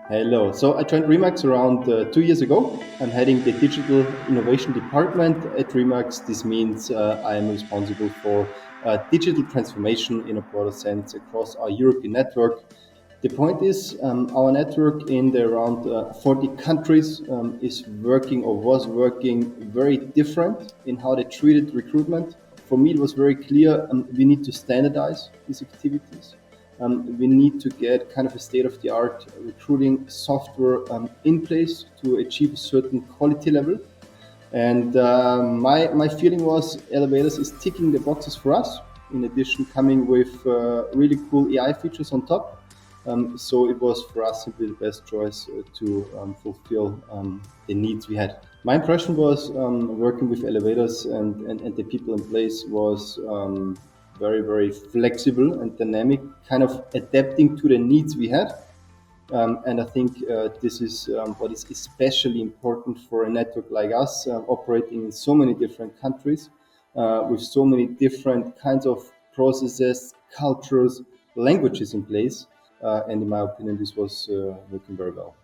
Hello. So I joined REMAX around 2 years ago. I'm heading the digital innovation department at REMAX. This means I am responsible for digital transformation in a broader sense across our European network. The point is, our network in the around 40 countries is working or was working very different in how they treated recruitment. For me, it was very clear we need to standardize these activities. We need to get kind of a state-of-the-art recruiting software in place to achieve a certain quality level. And my feeling was Elevatus is ticking the boxes for us. In addition, coming with really cool AI features on top. So it was for us simply the best choice to fulfill the needs we had. My impression was working with Elevators and the people in place was very, very flexible and dynamic, kind of adapting to the needs we had. And I think this is what is especially important for a network like us, operating in so many different countries, with so many different kinds of processes, cultures, languages in place. And in my opinion, this was working very well.